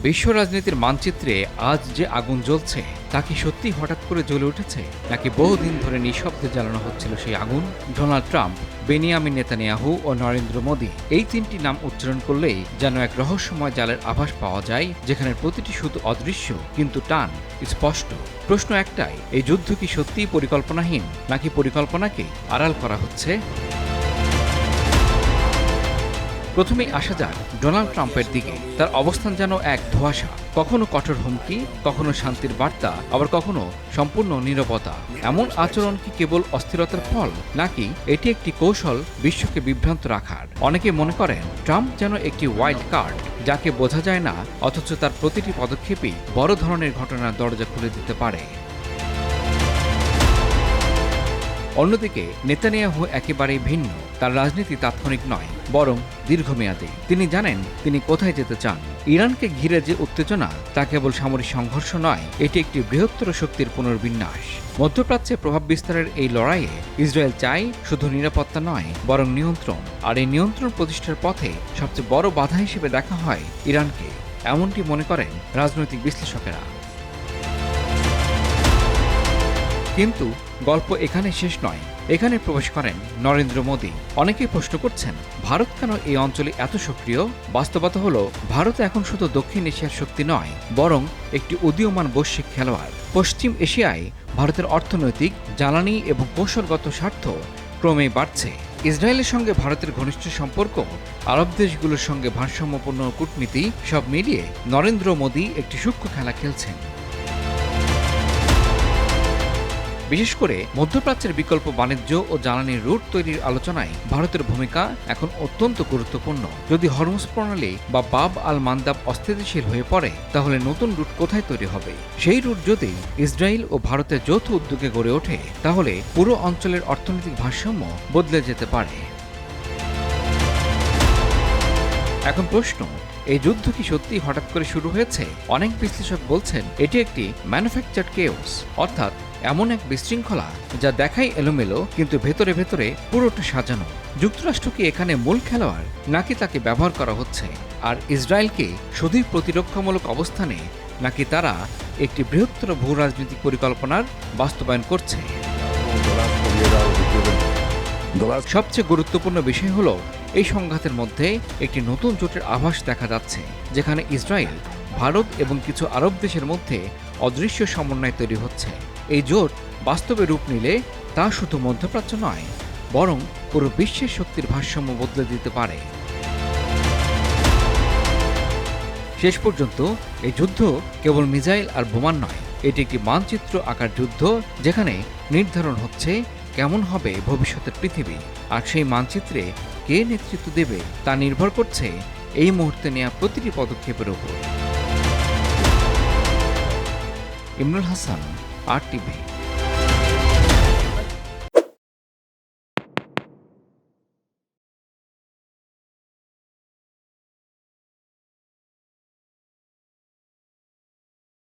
বিশ্ব রাজনীতির মানচিত্রে আজ যে আগুন জ্বলছে তা কি সত্যি হঠাৎ করে জ্বলে উঠেছে, নাকি বহুদিন ধরে নিঃশব্দে জ্বালানো হচ্ছিল সেই আগুন? ডোনাল্ড ট্রাম্প, বেনিয়ামিন নেতানিয়াহু ও নরেন্দ্র মোদী, এই তিনটি নাম উচ্চারণ করলেই যেন এক রহস্যময় জালের আভাস পাওয়া যায়, যেখানে প্রতিটি শুধু অদৃশ্য কিন্তু টান স্পষ্ট। প্রশ্ন একটাই, এই যুদ্ধ কি সত্যিই পরিকল্পনাহীন, নাকি পরিকল্পনাকে আড়াল করা হচ্ছে? প্রথমেই আসা যাক ডোনাল্ড ট্রাম্পের দিকে। তার অবস্থান যেন এক ধোঁয়াশা, কখনো কঠোর হুমকি, কখনো শান্তির বার্তা, আবার কখনো সম্পূর্ণ নীরবতা। এমন আচরণ কি কেবল অস্থিরতার ফল, নাকি এটি একটি কৌশল বিশ্বকে বিভ্রান্ত রাখার? অনেকে মনে করেন ট্রাম্প যেন একটি ওয়াইল্ড কার্ড, যাকে বোঝা যায় না, অথচ তার প্রতিটি পদক্ষেপই বড় ধরনের ঘটনার দরজা খুলে দিতে পারে। অন্যদিকে নেতানিয়াহু একেবারেই ভিন্ন। তার রাজনীতি তাৎক্ষণিক নয়, বরং দীর্ঘমেয়াদী। তিনি জানেন তিনি কোথায় যেতে চান। ইরানকে ঘিরে যে উত্তেজনা, তা কেবল সামরিক সংঘর্ষ নয়, এটি একটি বৃহত্তর শক্তির পুনর্বিন্যাস। মধ্যপ্রাচ্যে প্রভাব বিস্তারের এই লড়াইয়ে ইসরায়েল চায় শুধু নিরাপত্তা নয়, বরং নিয়ন্ত্রণ। আর এই নিয়ন্ত্রণ প্রতিষ্ঠার পথে সবচেয়ে বড় বাধা হিসেবে দেখা হয় ইরানকে, এমনটি মনে করেন রাজনৈতিক বিশ্লেষকেরা। কিন্তু গল্প এখানে শেষ নয়। এখানে প্রবেশ করেন নরেন্দ্র মোদী। অনেকেই প্রশ্ন করছেন, ভারত কেন এই অঞ্চলে এত সক্রিয়? বাস্তবতা হলো, ভারত এখন শুধু দক্ষিণ এশিয়ার শক্তি নয়, বরং একটি উদীয়মান বৈশ্বিক খেলোয়াড়। পশ্চিম এশিয়ায় ভারতের অর্থনৈতিক, জ্বালানি এবং কৌশলগত স্বার্থ ক্রমেই বাড়ছে। ইসরায়েলের সঙ্গে ভারতের ঘনিষ্ঠ সম্পর্ক, আরব দেশগুলোর সঙ্গে ভারসাম্যপূর্ণ কূটনীতি, সব মিলিয়ে নরেন্দ্র মোদী একটি সূক্ষ্ম খেলা খেলছেন। বিশেষ করে মধ্যপ্রাচ্যের বিকল্প বাণিজ্য ও জ্বালানির রুট তৈরির আলোচনায় ভারতের ভূমিকা এখন অত্যন্ত গুরুত্বপূর্ণ। যদি হরমুজ প্রণালী বা বাব আল মান্দাব অস্থিতিশীল হয়ে পড়ে, তাহলে নতুন রুট কোথায় তৈরি হবে? সেই রুট যদি ইসরায়েল ও ভারতের যৌথ উদ্যোগে গড়ে ওঠে, তাহলে পুরো অঞ্চলের অর্থনৈতিক ভারসাম্য বদলে যেতে পারে। এখন প্রশ্ন, এই যুদ্ধ কি সত্যি হঠাৎ করে শুরু হয়েছে? অনেক বিশ্লেষক বলছেন এটি একটি ম্যানুফ্যাকচার্ড কেওস, অর্থাৎ এমন এক বিশৃঙ্খলা যা দেখাই এলোমেলো, কিন্তু ভেতরে ভেতরে পুরোটা সাজানো। যুক্তরাষ্ট্র কি এখানে মূল খেলোয়াড়, নাকি তাকে ব্যবহার করা হচ্ছে? আর ইসরায়েলকে শুধুই প্রতিরক্ষামূলক অবস্থানে, নাকি তারা একটি বৃহত্তর ভূ রাজনৈতিক পরিকল্পনার বাস্তবায়ন করছে? সবচেয়ে গুরুত্বপূর্ণ বিষয় হলো, এই সংঘাতের মধ্যে একটি নতুন জোটের আভাস দেখা যাচ্ছে, যেখানে ইসরায়েল, ভারত এবং কিছু আরব দেশের মধ্যে অদৃশ্য সমন্বয় তৈরি হচ্ছে। এই জোট বাস্তবে রূপ নিলে তা শুধু মধ্যপ্রাচ্য নয়, বরং পুরো বিশ্বের শক্তির ভারসাম্য বদলে দিতে পারে। শেষ পর্যন্ত এই যুদ্ধ কেবল মিসাইল আর বোমার নয়, এটি একটি মানচিত্র আকার যুদ্ধ, যেখানে নির্ধারণ হচ্ছে কেমন হবে ভবিষ্যতের পৃথিবী। আর সেই মানচিত্রে কে নেতৃত্ব দেবে তা নির্ভর করছে এই মুহূর্তে নেওয়া প্রতিটি পদক্ষেপের উপর। ইমরুল হাসান, RTV।